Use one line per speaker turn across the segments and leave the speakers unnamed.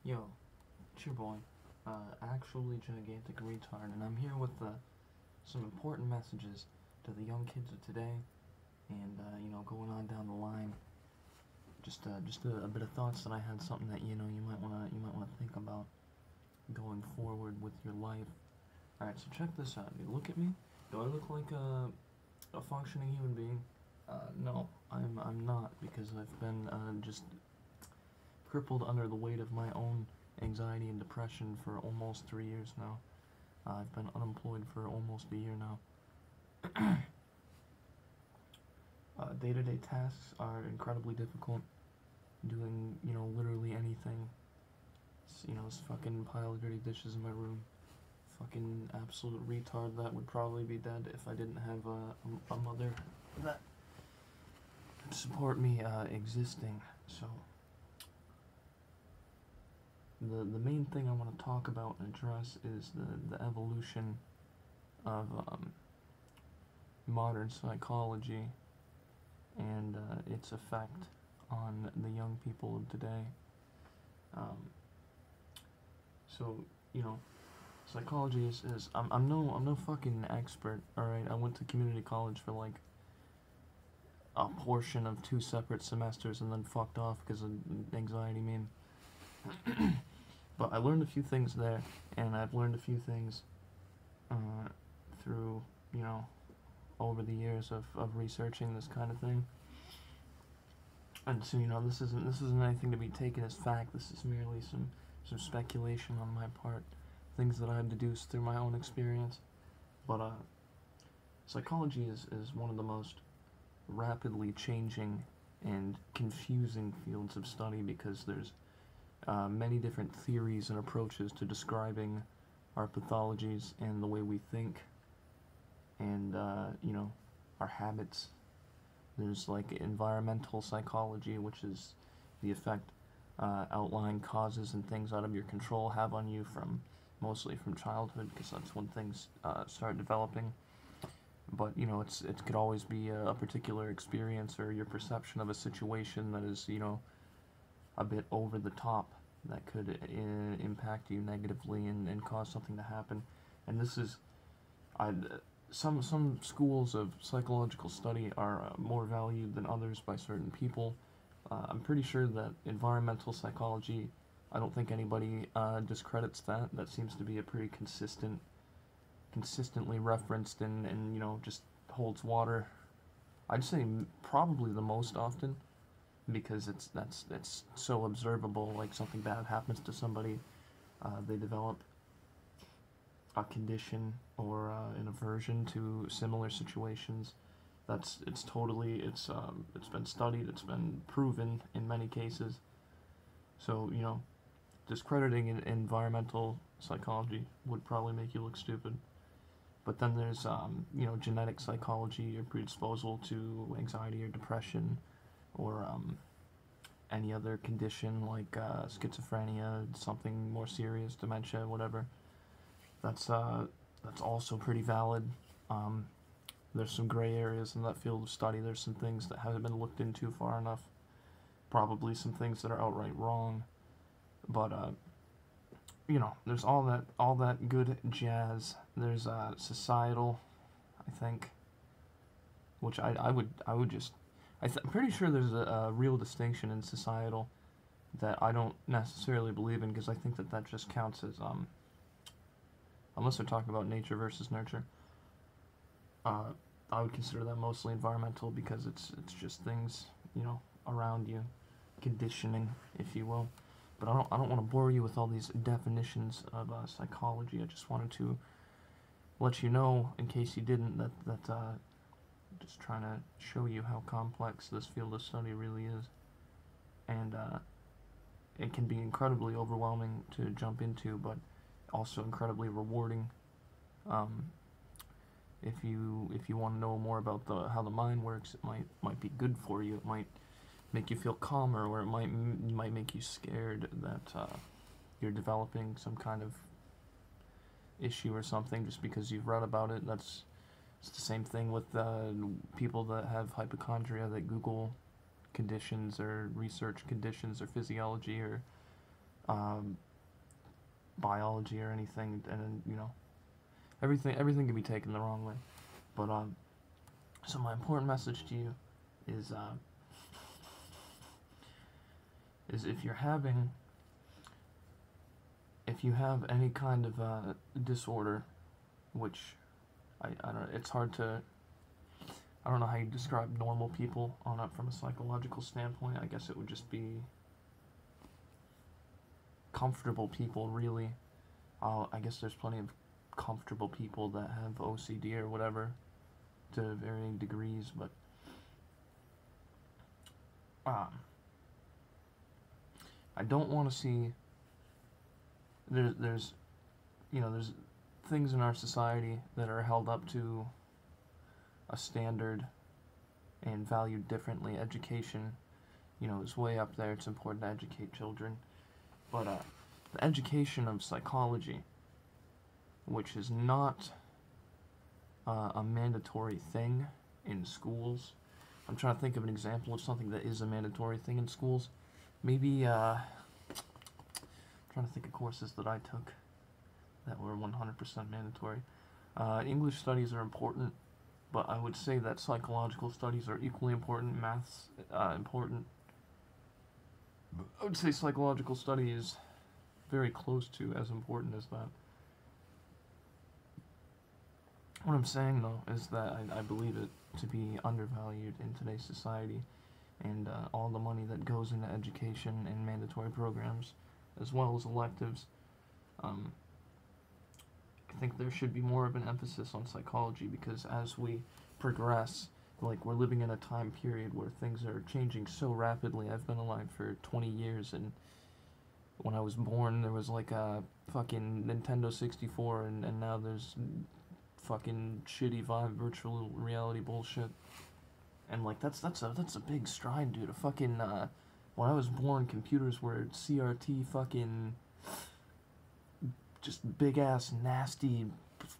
Yo, it's your boy, actually gigantic retard, and I'm here with some important messages to the young kids of today, and going on down the line. Just a bit of thoughts that I had, something that you might wanna think about going forward with your life. All right, so check this out. You look at me. Do I look like a functioning human being? No, I'm not, because I've been just crippled under the weight of my own anxiety and depression for almost 3 years now. I've been unemployed for almost a year now. Day-to-day tasks are incredibly difficult. Doing, literally anything. This fucking pile of dirty dishes in my room. Fucking absolute retard that would probably be dead if I didn't have a mother that would support me existing. So, the main thing I want to talk about and address is the evolution of modern psychology and its effect on the young people of today. Um, so, psychology is I'm no fucking expert. All right, I went to community college for like a portion of 2 separate semesters and then fucked off because of anxiety meme. But I learned a few things there, and I've learned a few things through, over the years of researching this kind of thing. And so, this isn't anything to be taken as fact. This is merely some speculation on my part, things that I've deduced through my own experience. But psychology is one of the most rapidly changing and confusing fields of study because there's many different theories and approaches to describing our pathologies and the way we think and, our habits. There's like environmental psychology, which is the effect outlying causes and things out of your control have on you mostly from childhood, because that's when things start developing. But it could always be a particular experience or your perception of a situation that is a bit over the top that could impact you negatively and cause something to happen. And this is, some schools of psychological study are more valued than others by certain people. I'm pretty sure that environmental psychology, I don't think anybody discredits that. That seems to be a pretty consistently referenced and just holds water. I'd say probably the most often, because it's so observable. Like something bad happens to somebody, they develop a condition or an aversion to similar situations. It's been studied, it's been proven in many cases. So discrediting environmental psychology would probably make you look stupid. But then there's genetic psychology, your predisposal to anxiety or depression, or any other condition like schizophrenia, something more serious, dementia, whatever. That's also pretty valid. There's some gray areas in that field of study. There's some things that haven't been looked into far enough. Probably some things that are outright wrong. But there's all that good jazz. There's societal, I think, which I would just I'm pretty sure there's a real distinction in societal that I don't necessarily believe in, because I think that just counts as unless they're talking about nature versus nurture. I would consider that mostly environmental, because it's just things around you, conditioning, if you will. But I don't want to bore you with all these definitions of psychology. I just wanted to let you know, in case you didn't, that just trying to show you how complex this field of study really is, and it can be incredibly overwhelming to jump into, but also incredibly rewarding. Um, if you want to know more about how the mind works, it might be good for you. It might make you feel calmer, or it might make you scared that you're developing some kind of issue or something just because you've read about it. It's the same thing with people that have hypochondria, that Google conditions or research conditions or physiology or um, biology or anything, and you know, everything can be taken the wrong way. But so my important message to you is if you have any kind of disorder, which I don't, it's hard to, I don't know how you describe normal people on it from a psychological standpoint. I guess it would just be comfortable people, really. I guess there's plenty of comfortable people that have OCD or whatever to varying degrees, but I don't want to see there's there's things in our society that are held up to a standard and valued differently. Education, is way up there. It's important to educate children, but the education of psychology, which is not a mandatory thing in schools. I'm trying to think of an example of something that is a mandatory thing in schools. Maybe, I'm trying to think of courses that I took that were 100% mandatory. English studies are important, but I would say that psychological studies are equally important. Math's important. I would say psychological study is very close to as important as that. What I'm saying, though, is that I believe it to be undervalued in today's society, and all the money that goes into education and mandatory programs, as well as electives, I think there should be more of an emphasis on psychology, because as we progress, like, we're living in a time period where things are changing so rapidly. I've been alive for 20 years, and when I was born, there was like a fucking Nintendo 64, and now there's fucking shitty Vive virtual reality bullshit. And like that's a big stride, dude. A fucking when I was born, computers were CRT fucking just big ass nasty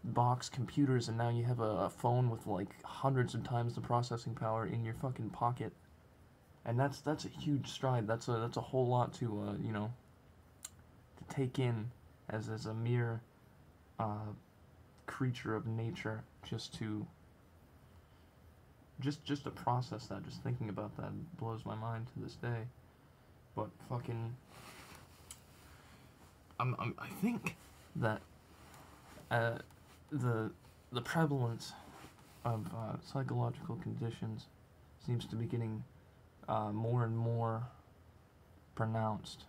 box computers, and now you have a phone with like hundreds of times the processing power in your fucking pocket. And that's a huge stride. That's a whole lot to to take in as a mere creature of nature, just to process that. Just thinking about that blows my mind to this day. But fucking I think that the prevalence of psychological conditions seems to be getting more and more pronounced.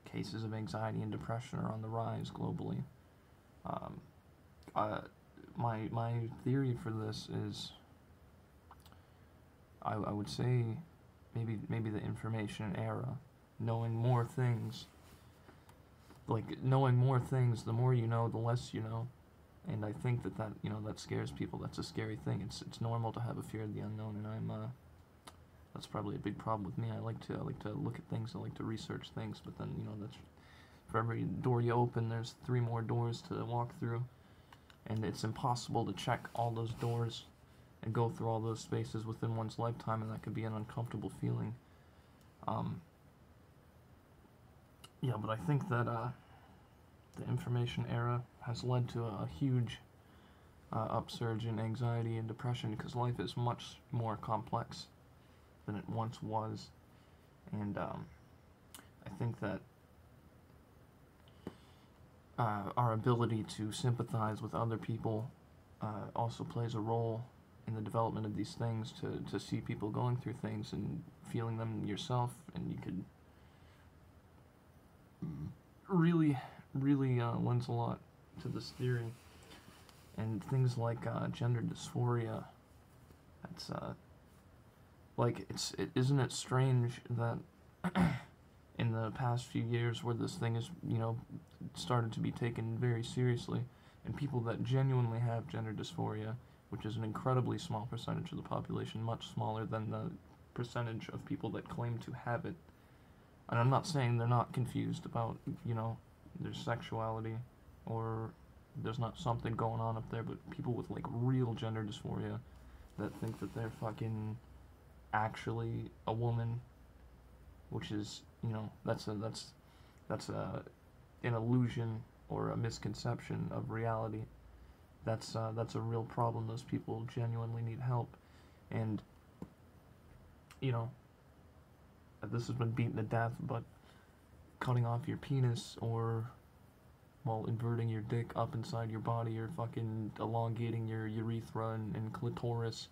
Cases of anxiety and depression are on the rise globally. My theory for this is, I would say, maybe the information era, knowing more things. Like, knowing more things, the more you know, the less you know. And I think that that scares people. That's a scary thing. It's normal to have a fear of the unknown, and that's probably a big problem with me. I like to look at things. I like to research things, but then that's, for every door you open, there's 3 more doors to walk through, and it's impossible to check all those doors and go through all those spaces within one's lifetime, and that could be an uncomfortable feeling. Yeah, but I think that the information era has led to a huge upsurge in anxiety and depression, because life is much more complex than it once was, and I think that our ability to sympathize with other people also plays a role in the development of these things, to see people going through things and feeling them yourself, and you could really lends a lot to this theory. And things like gender dysphoria, that's isn't it strange that in the past few years, where this thing is started to be taken very seriously, and people that genuinely have gender dysphoria, which is an incredibly small percentage of the population, much smaller than the percentage of people that claim to have it. And I'm not saying they're not confused about, their sexuality, or there's not something going on up there, but people with, like, real gender dysphoria that think that they're fucking actually a woman, which is, that's an illusion or a misconception of reality. That's a real problem. Those people genuinely need help, and this has been beaten to death, but cutting off your penis or, well, inverting your dick up inside your body or fucking elongating your urethra and clitoris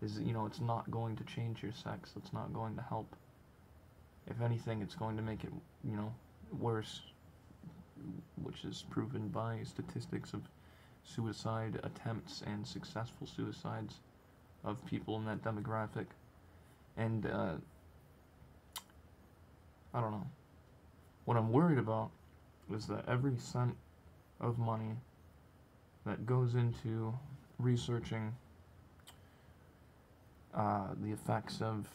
is, it's not going to change your sex. It's not going to help. If anything, it's going to make it, worse, which is proven by statistics of suicide attempts and successful suicides of people in that demographic. And, I don't know. What I'm worried about is that every cent of money that goes into researching the effects of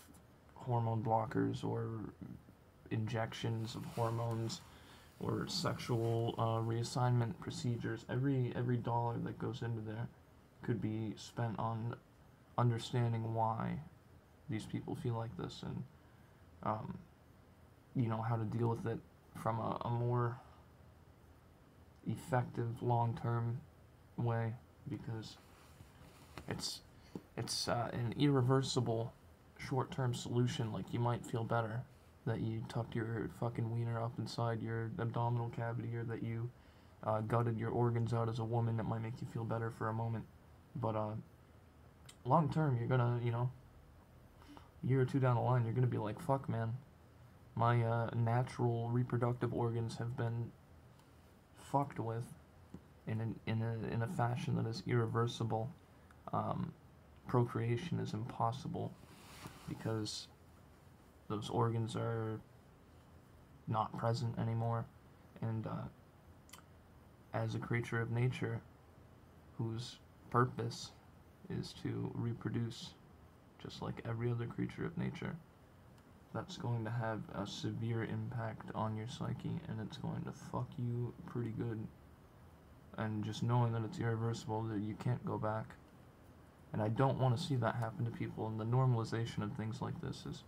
hormone blockers or injections of hormones or sexual reassignment procedures, every dollar that goes into there could be spent on understanding why these people feel like this, and how to deal with it from a more effective long-term way, because it's an irreversible short-term solution. Like, you might feel better that you tucked your fucking wiener up inside your abdominal cavity, or that you gutted your organs out as a woman. That might make you feel better for a moment, but long-term, you're gonna, a year or two down the line, you're gonna be like, fuck, man, my natural reproductive organs have been fucked with in a fashion that is irreversible. Procreation is impossible because those organs are not present anymore, and as a creature of nature whose purpose is to reproduce just like every other creature of nature, that's going to have a severe impact on your psyche, and it's going to fuck you pretty good. And just knowing that it's irreversible, that you can't go back. And I don't want to see that happen to people, and the normalization of things like this is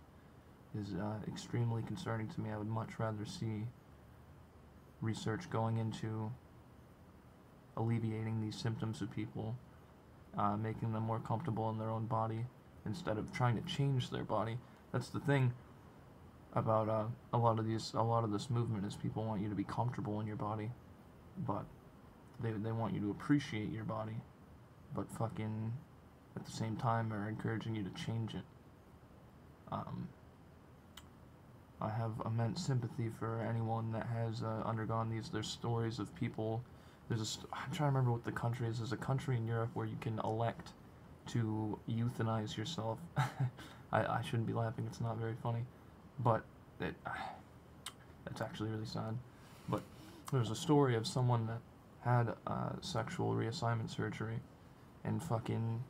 extremely concerning to me. I would much rather see research going into alleviating these symptoms of people, making them more comfortable in their own body, instead of trying to change their body. That's the thing about a lot of this movement, is people want you to be comfortable in your body, but they want you to appreciate your body, but fucking at the same time are encouraging you to change it. I have immense sympathy for anyone that has undergone these. There's stories of people. I'm trying to remember what the country is. There's a country in Europe where you can elect to euthanize yourself. I shouldn't be laughing. It's not very funny, but that's actually really sad. But there's a story of someone that had sexual reassignment surgery, and fucking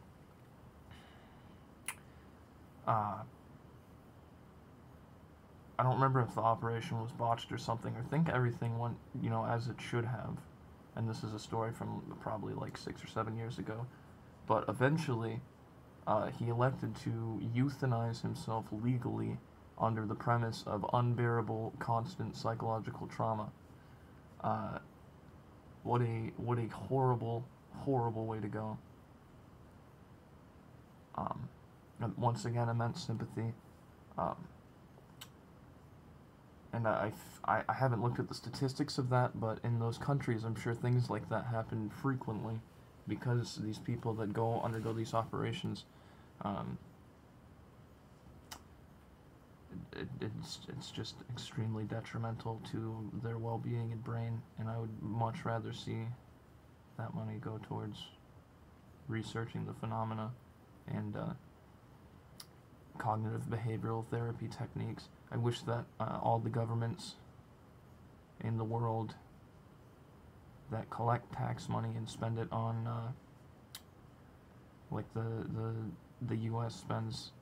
I don't remember if the operation was botched or something, or think everything went, as it should have. And this is a story from probably like 6 or 7 years ago. But eventually, he elected to euthanize himself legally under the premise of unbearable, constant psychological trauma. What a horrible, horrible way to go. Once again, immense sympathy. And I haven't looked at the statistics of that, but in those countries, I'm sure things like that happen frequently, because these people that undergo these operations, it's just extremely detrimental to their well-being and brain, and I would much rather see that money go towards researching the phenomena and cognitive behavioral therapy techniques. I wish that all the governments in the world that collect tax money and spend it on, like the U.S. spends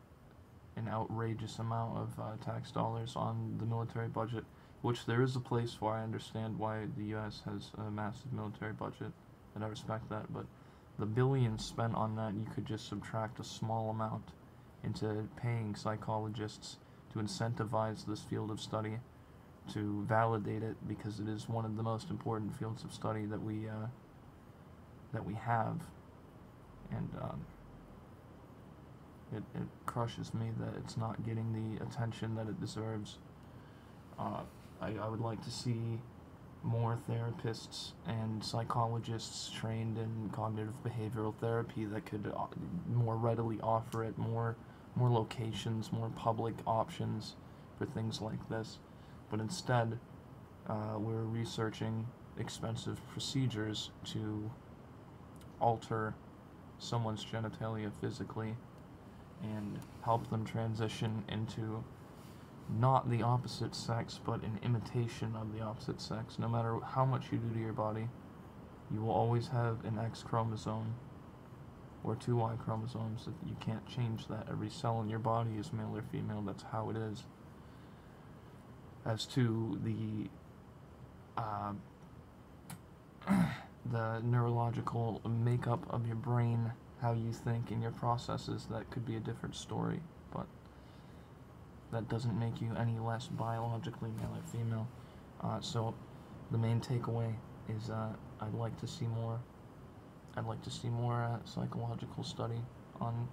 an outrageous amount of tax dollars on the military budget, which there is a place for. I understand why the U.S. has a massive military budget, and I respect that, but the billions spent on that, you could just subtract a small amount into paying psychologists to incentivize this field of study, to validate it, because it is one of the most important fields of study that we have, and it crushes me that it's not getting the attention that it deserves. I would like to see more therapists and psychologists trained in cognitive behavioral therapy that could more readily offer it, more locations, more public options for things like this. But instead, we're researching expensive procedures to alter someone's genitalia physically and help them transition into not the opposite sex, but an imitation of the opposite sex. No matter how much you do to your body, you will always have an X chromosome or two Y chromosomes. You can't change that. Every cell in your body is male or female. That's how it is. As to the the neurological makeup of your brain, how you think and your processes, that could be a different story, but that doesn't make you any less biologically male or female. So the main takeaway is I'd like to see more psychological study on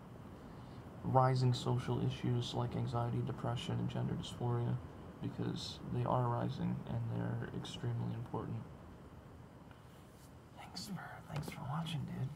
rising social issues like anxiety, depression, and gender dysphoria, because they are rising and they're extremely important. Thanks for watching, dude.